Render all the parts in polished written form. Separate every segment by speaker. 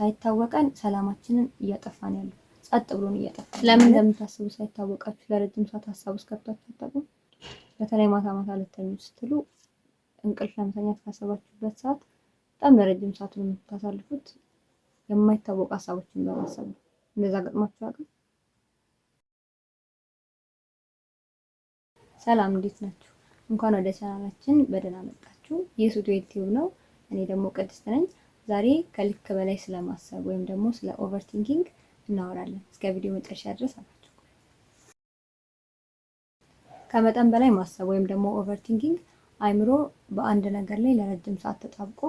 Speaker 1: ሳይታወቀን ሰላማችንን እያጠፋን ያለው ጸጥ ብሎን እያጠፋን። ለምን እንደምታስቡ ሳይታወቃችሁ ለረጅም ሰዓት ሀሳብ ውስጥ ገብታችሁ አታውቁም? በተለይ ማታ ማታ ልተኙ ስትሉ እንቅልፍ ለመተኛት ካሰባችሁበት ሰዓት በጣም ለረጅም ሰዓት ነው የምታሳልፉት የማይታወቁ ሀሳቦችን በማሰብ ነው። እንደዛ ገጥሟችሁ ያውቃል? ሰላም እንዴት ናችሁ? እንኳን ወደ ቻናላችን በደህና መጣችሁ። የሱቱዌል ቲዩብ ነው። እኔ ደግሞ ቅድስት ነኝ። ዛሬ ከልክ በላይ ስለማሰብ ወይም ደግሞ ስለ ኦቨርቲንኪንግ እናወራለን። እስከ ቪዲዮ መጨረሻ ድረስ አብራችሁ። ከመጠን በላይ ማሰብ ወይም ደግሞ ኦቨርቲንኪንግ አይምሮ በአንድ ነገር ላይ ለረጅም ሰዓት ተጣብቆ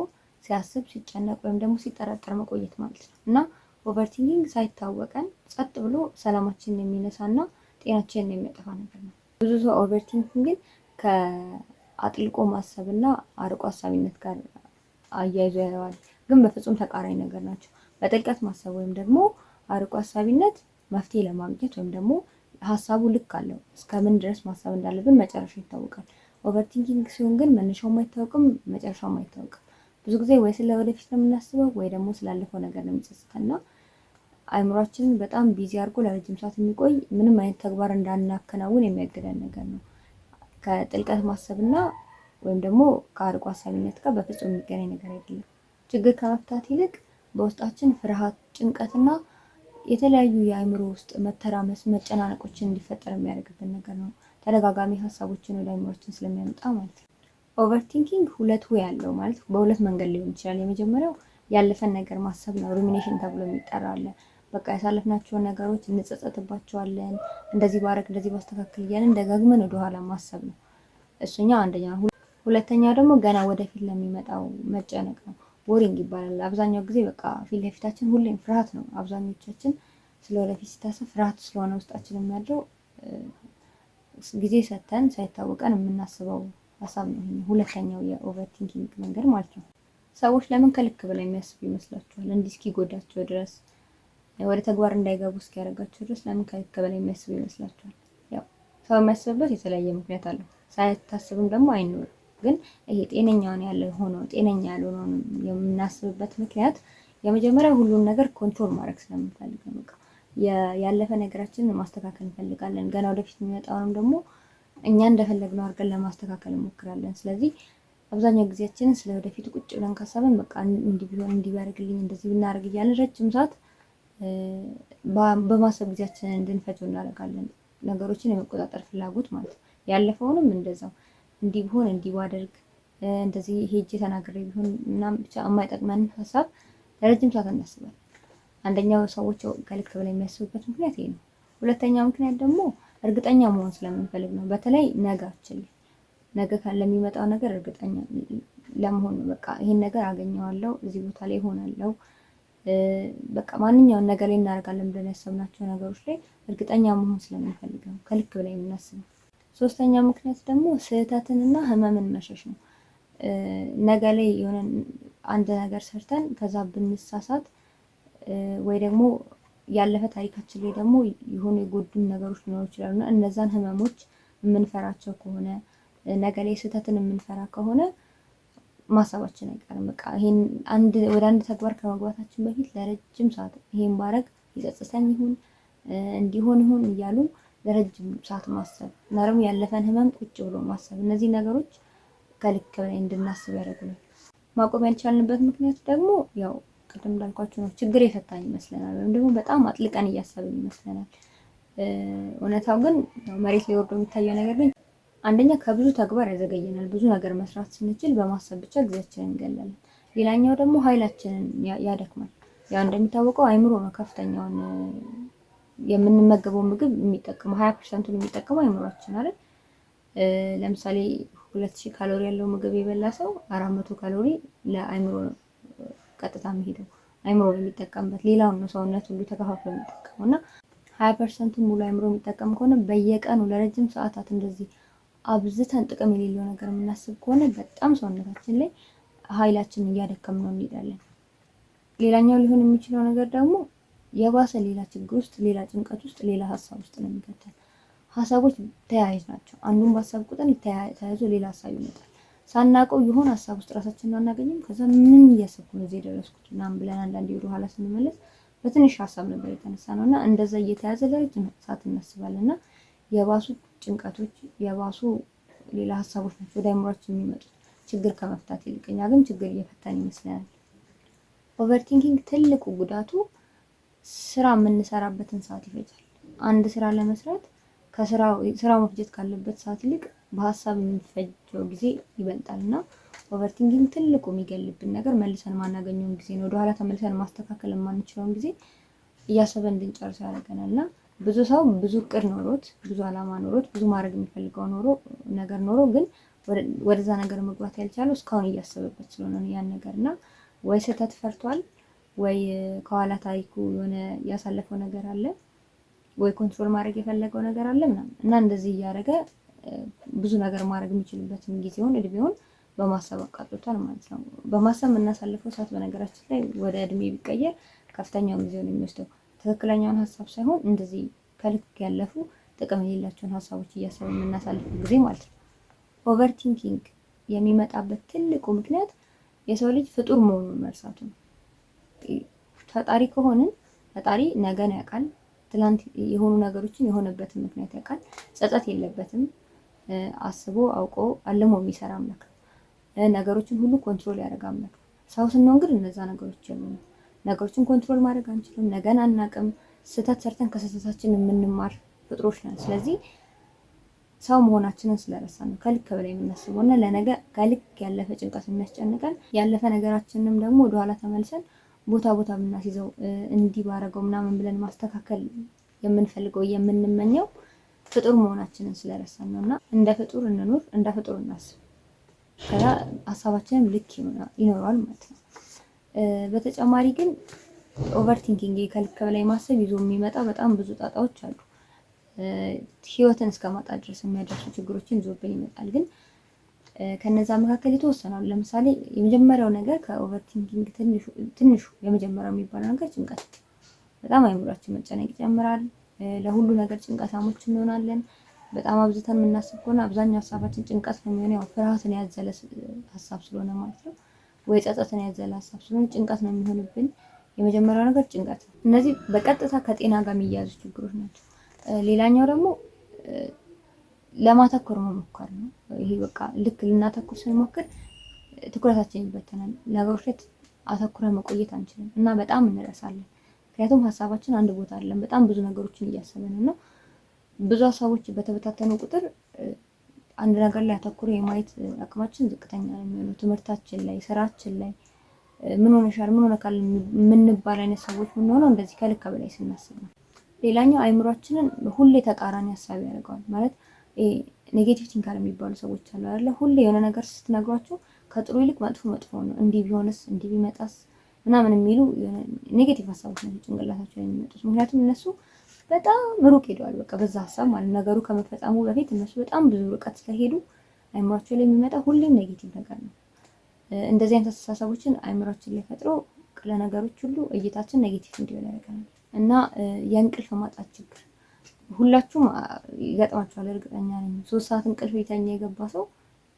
Speaker 1: ሲያስብ፣ ሲጨነቅ ወይም ደግሞ ሲጠረጠር መቆየት ማለት ነው እና ኦቨርቲንኪንግ ሳይታወቀን ጸጥ ብሎ ሰላማችንን የሚነሳና ጤናችንን የሚያጠፋ ነገር ነው። ብዙ ሰው ኦቨርቲንኪንግን ከአጥልቆ ማሰብና አርቆ ሀሳቢነት ጋር አያይዞ ያየዋል። ግን በፍጹም ተቃራኒ ነገር ናቸው። በጥልቀት ማሰብ ወይም ደግሞ አርቆ ሀሳቢነት መፍትሄ ለማግኘት ወይም ደግሞ ሀሳቡ ልክ አለው እስከምን ድረስ ማሰብ እንዳለብን መጨረሻው ይታወቃል። ኦቨርቲንኪንግ ሲሆን ግን መነሻውም አይታወቅም መጨረሻውም አይታወቅም። ብዙ ጊዜ ወይ ስለ ወደፊት ነው የምናስበው ወይ ደግሞ ስላለፈው ነገር ነው የሚጸጽተና አይምሯችንን በጣም ቢዚ አድርጎ ለረጅም ሰዓት የሚቆይ ምንም አይነት ተግባር እንዳናከናውን የሚያግደን ነገር ነው። ከጥልቀት ማሰብና ወይም ደግሞ ከአርቆ ሀሳቢነት ጋር በፍጹም የሚገናኝ ነገር አይደለም። ችግር ከመፍታት ይልቅ በውስጣችን ፍርሃት፣ ጭንቀትና የተለያዩ የአይምሮ ውስጥ መተራመስ፣ መጨናነቆችን እንዲፈጠር የሚያደርግብን ነገር ነው። ተደጋጋሚ ሀሳቦችን ወደ አይምሯችን ስለሚያመጣ ማለት ነው። ኦቨርቲንኪንግ ሁለት ወይ ያለው ማለት በሁለት መንገድ ሊሆን ይችላል። የመጀመሪያው ያለፈን ነገር ማሰብ ነው። ሩሚኔሽን ተብሎ የሚጠራ አለ። በቃ ያሳለፍናቸውን ነገሮች እንጸጸትባቸዋለን። እንደዚህ ባረክ እንደዚህ ባስተካክል እያልን ደጋግመን ወደኋላ ማሰብ ነው። እሱኛው አንደኛ ነው። ሁለተኛው ደግሞ ገና ወደፊት ለሚመጣው መጨነቅ ነው። ቦሪንግ ይባላል። አብዛኛው ጊዜ በቃ ፊት ለፊታችን ሁሌም ፍርሃት ነው። አብዛኞቻችን ስለ ወደፊት ሲታሰብ ፍርሃት ስለሆነ ውስጣችን የሚያድረው ጊዜ ሰተን ሳይታወቀን የምናስበው ሀሳብ ነው። ይሄ ሁለተኛው የኦቨርቲንኪንግ መንገድ ማለት ነው። ሰዎች ለምን ከልክ በላይ የሚያስቡ ይመስላችኋል? እንዲህ እስኪጎዳቸው ድረስ ወደ ተግባር እንዳይገቡ እስኪያደርጋቸው ድረስ ለምን ከልክ በላይ የሚያስቡ ይመስላችኋል? ያው ሰው የሚያስብበት የተለያየ ምክንያት አለው። ሳይታስብም ደግሞ አይኖርም። ግን ይሄ ጤነኛውን ያለ ሆኖ ጤነኛ ያልሆነውን የምናስብበት ምክንያት የመጀመሪያው ሁሉን ነገር ኮንትሮል ማድረግ ስለምንፈልግ ነው። በቃ ያለፈ ነገራችንን ማስተካከል እንፈልጋለን። ገና ወደፊት የሚመጣውንም ደግሞ እኛ እንደፈለግነው አድርገን ለማስተካከል እንሞክራለን። ስለዚህ አብዛኛው ጊዜያችንን ስለ ወደፊት ቁጭ ብለን ካሰብን በቃ እንዲህ ቢሆን እንዲህ ቢያደርግልኝ እንደዚህ ብናደርግ እያልን ረጅም ሰዓት በማሰብ ጊዜያችንን እንድንፈጀው እናደርጋለን። ነገሮችን የመቆጣጠር ፍላጎት ማለት ነው። ያለፈውንም እንደዛው እንዲህ ቢሆን እንዲህ ባደርግ እንደዚህ ሄጄ ተናግሬ ቢሆን ምናምን ብቻ የማይጠቅመን ሀሳብ ለረጅም ሰዓት እናስባለን። አንደኛው ሰዎች ከልክ በላይ የሚያስቡበት ምክንያት ይሄ ነው። ሁለተኛው ምክንያት ደግሞ እርግጠኛ መሆን ስለምንፈልግ ነው። በተለይ ነገ ለሚመጣው ነገር እርግጠኛ ለመሆን ነው። በቃ ይሄን ነገር አገኘዋለሁ፣ እዚህ ቦታ ላይ እሆናለሁ፣ በቃ ማንኛውን ነገር ላይ እናደርጋለን ብለን ያሰብናቸው ነገሮች ላይ እርግጠኛ መሆን ስለምንፈልግ ነው ከልክ በላይ የምናስበው። ሶስተኛው ምክንያት ደግሞ ስህተትንና ህመምን መሸሽ ነው። ነገ ላይ የሆነ አንድ ነገር ሰርተን ከዛ ብንሳሳት ወይ ደግሞ ያለፈ ታሪካችን ላይ ደግሞ የሆኑ የጎዱን ነገሮች ሊኖሩ ይችላሉ እና እነዛን ህመሞች የምንፈራቸው ከሆነ ነገ ላይ ስህተትን የምንፈራ ከሆነ ማሰባችን አይቀርም። በቃ ይሄን ወደ አንድ ተግባር ከመግባታችን በፊት ለረጅም ሰዓት ይሄን ባረግ ይጸጽተኝ ይሁን እንዲሆን ይሁን እያሉ ለረጅም ሰዓት ማሰብ እና ደግሞ ያለፈን ህመም ቁጭ ብሎ ማሰብ፣ እነዚህ ነገሮች ከልክ በላይ እንድናስብ ያደርጉናል። ማቆም ያልቻልንበት ምክንያት ደግሞ ያው ቅድም እንዳልኳችሁ ነው። ችግር የፈታን ይመስለናል ወይም ደግሞ በጣም አጥልቀን እያሰብን ይመስለናል። እውነታው ግን መሬት ላይ ወርዶ የሚታየው ነገር ግን አንደኛ ከብዙ ተግባር ያዘገየናል። ብዙ ነገር መስራት ስንችል በማሰብ ብቻ ጊዜያችንን እንገላለን። ሌላኛው ደግሞ ኃይላችንን ያደክማል። ያው እንደሚታወቀው አይምሮ ነው ከፍተኛውን የምንመገበው ምግብ የሚጠቀመው 20% የሚጠቀመው አይምሮአችን አይደል? ለምሳሌ 2000 ካሎሪ ያለው ምግብ የበላ ሰው 400 ካሎሪ ለአይምሮ ነው ቀጥታ የሚሄደው። አይምሮ የሚጠቀምበት ሌላውን ነው ሰውነት ሁሉ ተከፋፍሎ የሚጠቀመው እና 20% ሙሉ አይምሮ የሚጠቀም ከሆነ በየቀኑ ለረጅም ሰዓታት እንደዚህ አብዝተን ጥቅም የሌለው ነገር የምናስብ ከሆነ በጣም ሰውነታችን ላይ ኃይላችንን እያደከምነው እንሄዳለን። ሌላኛው ሊሆን የሚችለው ነገር ደግሞ የባሰ ሌላ ችግር ውስጥ፣ ሌላ ጭንቀት ውስጥ፣ ሌላ ሀሳብ ውስጥ ነው የሚከተል። ሀሳቦች ተያያዥ ናቸው። አንዱን ባሰብ ቁጥር ተያይዞ ሌላ ሀሳብ ይመጣል። ሳናውቀው የሆነ ሀሳብ ውስጥ ራሳችንን አናገኝም። ከዛ ምን እያሰብኩ ነው እዚህ የደረስኩት ምናምን ብለን አንዳንዴ ወደ ኋላ ስንመለስ በትንሽ ሀሳብ ነበር የተነሳ ነው እና እንደዛ እየተያዘ ለረጅም ሰዓት እናስባለን እና የባሱ ጭንቀቶች የባሱ ሌላ ሀሳቦች ናቸው ወደ አእምሯችን የሚመጡት ችግር ከመፍታት ይልቅ። እኛ ግን ችግር እየፈታን ይመስለናል። ኦቨርቲንኪንግ ትልቁ ጉዳቱ ስራ የምንሰራበትን ሰዓት ይፈጃል። አንድ ስራ ለመስራት ስራው መፍጀት ካለበት ሰዓት ይልቅ በሀሳብ የሚፈጀው ጊዜ ይበልጣል እና ኦቨርቲንኪንግ ትልቁ የሚገልብን ነገር መልሰን ማናገኘውን ጊዜ ነው። ወደኋላ ተመልሰን ማስተካከል የማንችለውን ጊዜ እያሰበን እንድንጨርሰው ያደርገናል እና ብዙ ሰው ብዙ እቅድ ኖሮት ብዙ አላማ ኖሮት ብዙ ማድረግ የሚፈልገው ነገር ኖሮ ግን ወደዛ ነገር መግባት ያልቻለው እስካሁን እያሰበበት ስለሆነ ነው ያን ነገር እና ወይ ስህተት ፈርቷል ወይ ከኋላ ታሪኩ የሆነ ያሳለፈው ነገር አለ ወይ ኮንትሮል ማድረግ የፈለገው ነገር አለ ምናምን እና እንደዚህ እያደረገ ብዙ ነገር ማድረግ የሚችልበትን ጊዜውን እድሜውን በማሰብ አቃጥሎታል ማለት ነው። በማሰብ የምናሳልፈው ሰዓት በነገራችን ላይ ወደ እድሜ ቢቀየር ከፍተኛውን ጊዜውን የሚወስደው ትክክለኛውን ሀሳብ ሳይሆን እንደዚህ ከልክ ያለፉ ጥቅም የሌላቸውን ሀሳቦች እያሰብን የምናሳልፈው ጊዜ ማለት ነው። ኦቨርቲንኪንግ የሚመጣበት ትልቁ ምክንያት የሰው ልጅ ፍጡር መሆኑን መርሳቱ ነው። ፈጣሪ ከሆንን ፈጣሪ ነገን ያውቃል። ትላንት የሆኑ ነገሮችን የሆነበትን ምክንያት ያውቃል። ጸጸት የለበትም። አስቦ አውቆ አልሞ የሚሰራ አምላክ ነው። ነገሮችን ሁሉ ኮንትሮል ያደርግ አምላክ ነው። ሰው ስንሆን ግን እነዛ ነገሮች የሉም። ነገሮችን ኮንትሮል ማድረግ አንችልም። ነገን አናውቅም። ስህተት ሰርተን ከስህተታችን የምንማር ፍጥሮች ነን። ስለዚህ ሰው መሆናችንን ስለረሳን ነው ከልክ በላይ የምናስበው እና ለነገ ከልክ ያለፈ ጭንቀት የሚያስጨንቀን ያለፈ ነገራችንንም ደግሞ ወደኋላ ተመልሰን ቦታ ብናስይዘው እንዲህ ባረገው ምናምን ብለን ማስተካከል የምንፈልገው የምንመኘው ፍጡር መሆናችንን ስለረሳን ነው እና እንደ ፍጡር እንኑር፣ እንደ ፍጡር እናስብ። ከዛ ሀሳባችንም ልክ ይኖረዋል ማለት ነው። በተጨማሪ ግን ኦቨርቲንኪንግ ከልክ በላይ ማሰብ ይዞ የሚመጣ በጣም ብዙ ጣጣዎች አሉ። ህይወትን እስከማጣት ድረስ የሚያደርሱ ችግሮችን ይዞብን ይመጣል። ከነዛ መካከል የተወሰናሉ። ለምሳሌ የመጀመሪያው ነገር ከኦቨርቲንኪንግ ትንሹ የመጀመሪያው የሚባለው ነገር ጭንቀት። በጣም አይምሯችን መጨነቅ ይጀምራል። ለሁሉ ነገር ጭንቀታሞች እንሆናለን። በጣም አብዝተን የምናስብ ከሆነ አብዛኛው ሀሳባችን ጭንቀት ነው የሚሆነው። ያው ፍርሃትን ያዘለ ሀሳብ ስለሆነ ማለት ነው፣ ወይ ጸጸትን ያዘለ ሀሳብ ስለሆነ ጭንቀት ነው የሚሆንብን። የመጀመሪያው ነገር ጭንቀት ነው። እነዚህ በቀጥታ ከጤና ጋር የሚያያዙ ችግሮች ናቸው። ሌላኛው ደግሞ ለማተኮር መሞከር ነው። ይሄ በቃ ልክ ልናተኩር ስንሞክር ትኩረታችን ይበተናል። ነገሮች ላይ አተኩረን መቆየት አንችልም እና በጣም እንረሳለን። ምክንያቱም ሀሳባችን አንድ ቦታ አይደለም፣ በጣም ብዙ ነገሮችን እያሰበን ነው። ብዙ ሀሳቦች በተበታተኑ ቁጥር አንድ ነገር ላይ አተኩሮ የማየት አቅማችን ዝቅተኛ ነው የሚሆነው። ትምህርታችን ላይ፣ ስራችን ላይ ምን ሆነሻል ምን ሆነካል የምንባል አይነት ሰዎች የምንሆነው እንደዚህ ከልክ በላይ ስናስብ ነው። ሌላኛው አይምሯችንን ሁሌ ተቃራኒ ሀሳብ ያደርገዋል። ማለት ኔጌቲቭ ቲንከር የሚባሉ ሰዎች አሉ አይደለ? ሁሌ የሆነ ነገር ስትነግሯቸው ከጥሩ ይልቅ መጥፎ ነው፣ እንዲህ ቢሆንስ እንዲህ ቢመጣስ ምናምን የሚሉ ኔጌቲቭ ሀሳቦች ናቸው ጭንቅላታቸው ላይ የሚመጡት። ምክንያቱም እነሱ በጣም ሩቅ ሄደዋል። በቃ በዛ ሀሳብ ማለት ነገሩ ከመፈጸሙ በፊት እነሱ በጣም ብዙ ርቀት ስለሄዱ አይምሯቸው ላይ የሚመጣ ሁሌም ኔጌቲቭ ነገር ነው። እንደዚህ አይነት አስተሳሰቦችን አይምሯችን ላይ ፈጥሮ ለነገሮች ሁሉ እይታችን ኔጌቲቭ እንዲሆን ያደርገናል። እና የእንቅልፍ ማጣት ችግር ሁላችሁም ይገጥማችኋል እርግጠኛ ነኝ። 3 ሰዓት እንቅልፍ የተኛ የገባ ሰው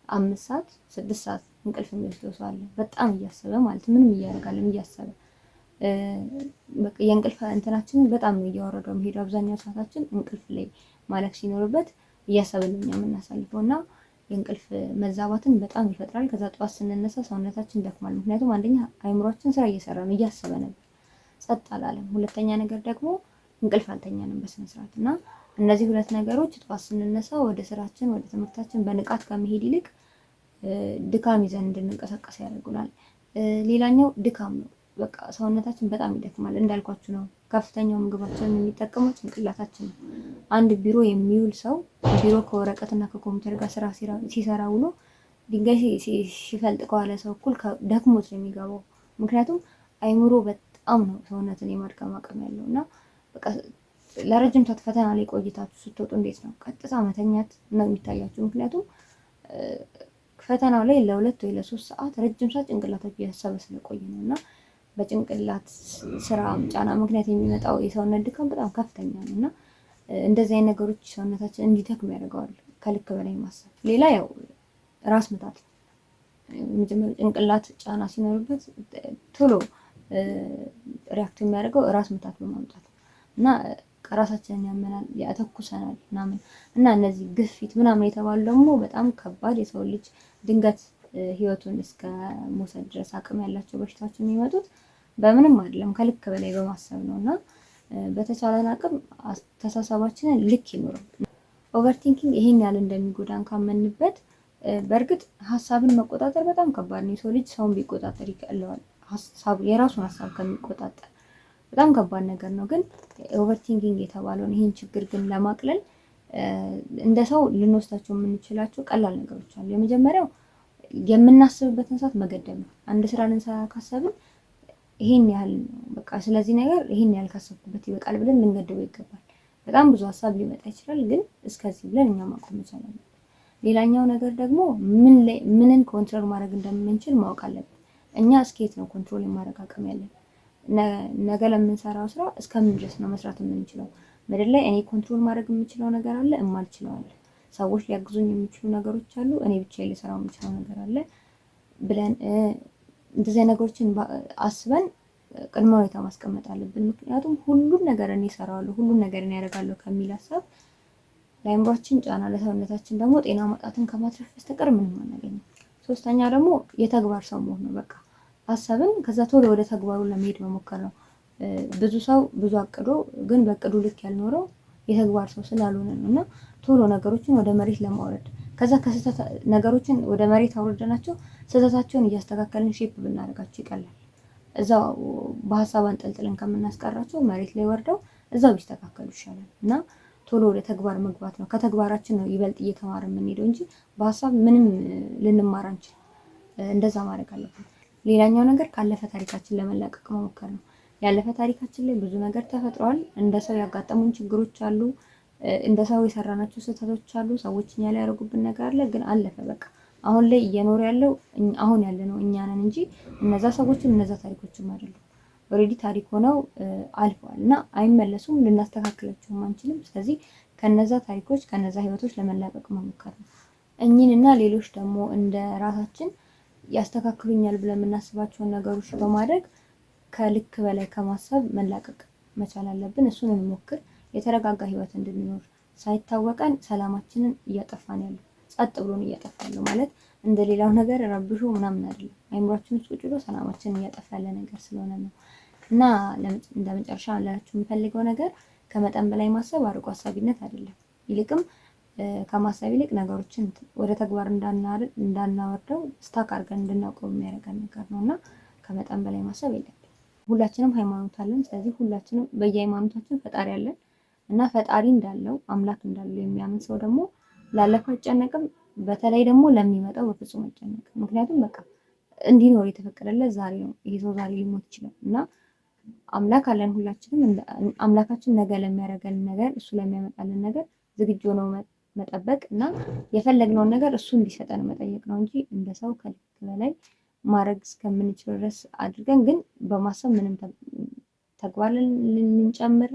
Speaker 1: 5 ሰዓት 6 ሰዓት እንቅልፍ የሚወስደው ሰው አለ። በጣም እያሰበ ማለት ምንም እያደረጋለን እያሰበ በቃ የእንቅልፍ እንትናችንን በጣም ነው እያወረደው የሚሄደው። አብዛኛው ሰዓታችን እንቅልፍ ላይ ማለፍ ሲኖርበት እያሰብን ነው የምናሳልፈው እና የእንቅልፍ መዛባትን በጣም ይፈጥራል። ከዛ ጠዋት ስንነሳ ሰውነታችን ደክማል። ምክንያቱም አንደኛ አይምሯችን ስራ እየሰራ ነው፣ እያሰበ ነበር፣ ጸጥ አላለም። ሁለተኛ ነገር ደግሞ እንቅልፍ አልተኛንም በስነ ስርዓት እና እነዚህ ሁለት ነገሮች ጠዋት ስንነሳ ወደ ስራችን ወደ ትምህርታችን በንቃት ከመሄድ ይልቅ ድካም ይዘን እንድንቀሳቀስ ያደርጉናል። ሌላኛው ድካም ነው። በቃ ሰውነታችን በጣም ይደክማል። እንዳልኳችሁ ነው ከፍተኛው ምግባችንን የሚጠቀመው ጭንቅላታችን ነው። አንድ ቢሮ የሚውል ሰው ቢሮ ከወረቀትና ከኮምፒውተር ጋር ስራ ሲሰራ ውሎ ድንጋይ ሲፈልጥ ከዋለ ሰው እኩል ደክሞት ነው የሚገባው። ምክንያቱም አይምሮ በጣም ነው ሰውነትን የማድከም አቅም ያለው እና በቃ ለረጅም ሰዓት ፈተና ላይ ቆይታችሁ ስትወጡ እንዴት ነው ቀጥታ መተኛት ነው የሚታያችሁ። ምክንያቱም ፈተናው ላይ ለ2 ወይ ለ3 ሰዓት ረጅም ሰዓት ጭንቅላታችሁ እያሰበ ስለቆየ ነው እና በጭንቅላት ስራ ጫና ምክንያት የሚመጣው የሰውነት ድካም በጣም ከፍተኛ ነው እና እንደዚህ አይነት ነገሮች ሰውነታችን እንዲደክም ያደርገዋል ከልክ በላይ ማሰብ። ሌላ ያው ራስ ምታት መጀመሪያ ጭንቅላት ጫና ሲኖርበት ቶሎ ሪያክት የሚያደርገው ራስ ምታት በማምጣት እና ራሳችንን ያመናል፣ ያተኩሰናል ምናምን እና እነዚህ ግፊት ምናምን የተባሉ ደግሞ በጣም ከባድ የሰው ልጅ ድንገት ህይወቱን እስከ መውሰድ ድረስ አቅም ያላቸው በሽታዎች የሚመጡት በምንም አይደለም ከልክ በላይ በማሰብ ነው። እና በተቻለን አቅም አስተሳሰባችንን ልክ ይኖረው። ኦቨርቲንኪንግ ይሄን ያህል እንደሚጎዳን ካመንበት በእርግጥ ሀሳብን መቆጣጠር በጣም ከባድ ነው። የሰው ልጅ ሰውን ቢቆጣጠር ይቀለዋል፣ ሀሳብ የራሱን ሀሳብ ከሚቆጣጠር በጣም ከባድ ነገር ነው። ግን ኦቨርቲንኪንግ የተባለውን ይህን ችግር ግን ለማቅለል እንደ ሰው ልንወስዳቸው የምንችላቸው ቀላል ነገሮች አሉ። የመጀመሪያው የምናስብበትን ሰዓት መገደብ ነው። አንድ ስራ ልንሰራ ካሰብን ይሄን ያህል በቃ ስለዚህ ነገር ይሄን ያህል ካሰብኩበት ይበቃል ብለን ልንገድበው ይገባል። በጣም ብዙ ሀሳብ ሊመጣ ይችላል፣ ግን እስከዚህ ብለን እኛ ማቆም መቻል አለብን። ሌላኛው ነገር ደግሞ ምንን ኮንትሮል ማድረግ እንደምንችል ማወቅ አለብን። እኛ እስከየት ነው ኮንትሮል የማድረግ አቅም ያለን? ነገ ለምንሰራው ስራ እስከምን ድረስ ነው መስራት የምንችለው? ምድር ላይ እኔ ኮንትሮል ማድረግ የምችለው ነገር አለ፣ እማልችለው አለ። ሰዎች ሊያግዙኝ የሚችሉ ነገሮች አሉ፣ እኔ ብቻዬን ልሰራው የምችለው ነገር አለ ብለን እንደዚህ ነገሮችን አስበን ቅድመ ሁኔታ ማስቀመጥ አለብን። ምክንያቱም ሁሉም ነገር እኔ እሰራዋለሁ፣ ሁሉም ነገር እኔ ያደርጋለሁ ከሚል ሀሳብ ለአእምሯችን ጫና፣ ለሰውነታችን ደግሞ ጤና ማጣትን ከማትረፍ በስተቀር ምንም አናገኝም። ሶስተኛ ደግሞ የተግባር ሰው መሆን ነው። በቃ አሰብን ከዛ ቶሎ ወደ ተግባሩ ለመሄድ መሞከር ነው። ብዙ ሰው ብዙ አቅዶ ግን በእቅዱ ልክ ያልኖረው የተግባር ሰው ስላልሆነ ነው። እና ቶሎ ነገሮችን ወደ መሬት ለማውረድ ከዛ ከስህተት ነገሮችን ወደ መሬት አውርደናቸው ስህተታቸውን እያስተካከልን ሼፕ ብናደርጋቸው ይቀላል። እዛው በሀሳብ አንጠልጥለን ከምናስቀራቸው መሬት ላይ ወርደው እዛው ቢስተካከሉ ይሻላል። እና ቶሎ ወደ ተግባር መግባት ነው። ከተግባራችን ነው ይበልጥ እየተማረ የምንሄደው እንጂ በሀሳብ ምንም ልንማር አንችል። እንደዛ ማድረግ አለብን። ሌላኛው ነገር ካለፈ ታሪካችን ለመላቀቅ መሞከር ነው። ያለፈ ታሪካችን ላይ ብዙ ነገር ተፈጥሯል። እንደ ሰው ያጋጠሙን ችግሮች አሉ። እንደ ሰው የሰራናቸው ስህተቶች አሉ። ሰዎች እኛ ላይ ያደረጉብን ነገር አለ። ግን አለፈ በቃ። አሁን ላይ እየኖረ ያለው አሁን ያለ ነው እኛ ነን እንጂ እነዛ ሰዎችም እነዛ ታሪኮችም አይደሉም። ኦልሬዲ ታሪክ ሆነው አልፈዋል እና አይመለሱም፣ ልናስተካክላቸውም አንችልም። ስለዚህ ከነዛ ታሪኮች ከነዛ ህይወቶች ለመላቀቅ መሞከር ነው። እኚህንና ሌሎች ደግሞ እንደ ራሳችን ያስተካክሉኛል ብለን የምናስባቸውን ነገሮች በማድረግ ከልክ በላይ ከማሰብ መላቀቅ መቻል አለብን። እሱን እንሞክር። የተረጋጋ ህይወት እንድንኖር ሳይታወቀን ሰላማችንን እያጠፋን ያለው ጸጥ ብሎን እያጠፋን ማለት እንደሌላው ነገር ረብሾ ምናምን አይደለም። አይምሯችን ውስጥ ቁጭ ብሎ ሰላማችንን እያጠፋ ያለ ነገር ስለሆነ ነው። እና እንደ መጨረሻ ላችሁ የምፈልገው ነገር ከመጠን በላይ ማሰብ አርቆ ሀሳቢነት አይደለም። ይልቅም ከማሰብ ይልቅ ነገሮችን ወደ ተግባር እንዳናወርደው ስታክ አድርገን እንድናውቀው የሚያደርገን ነገር ነው። እና ከመጠን በላይ ማሰብ የለብንም። ሁላችንም ሃይማኖት አለን። ስለዚህ ሁላችንም በየሃይማኖታችን ፈጣሪ አለን እና ፈጣሪ እንዳለው አምላክ እንዳለው የሚያምን ሰው ደግሞ ላለፈው አይጨነቅም። በተለይ ደግሞ ለሚመጣው በፍጹም አይጨነቅም። ምክንያቱም በቃ እንዲኖር የተፈቀደለት ዛሬ ነው። ይሄ ሰው ዛሬ ሊሞት ይችላል እና አምላክ አለን ሁላችንም። አምላካችን ነገ ለሚያደርገን ነገር፣ እሱ ለሚያመጣልን ነገር ዝግጁ ነው መጠበቅ እና የፈለግነውን ነገር እሱ እንዲሰጠን መጠየቅ ነው እንጂ እንደ ሰው ከልክ በላይ ማድረግ እስከምንችለው ድረስ አድርገን ግን በማሰብ ምንም ተግባር ልንጨምር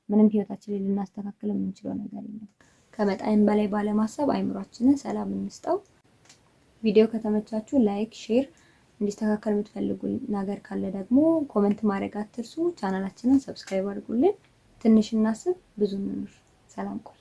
Speaker 1: ምንም ህይወታችን ላይ ልናስተካክል የምንችለው ነገር የለም። ከመጠን በላይ ባለማሰብ አይምሯችንን ሰላም እንስጠው። ቪዲዮ ከተመቻችሁ ላይክ፣ ሼር፣ እንዲስተካከል የምትፈልጉ ነገር ካለ ደግሞ ኮመንት ማድረግ አትርሱ። ቻናላችንን ሰብስክራይብ አድርጉልን። ትንሽ እናስብ፣ ብዙ እንኑር። ሰላም ቆይ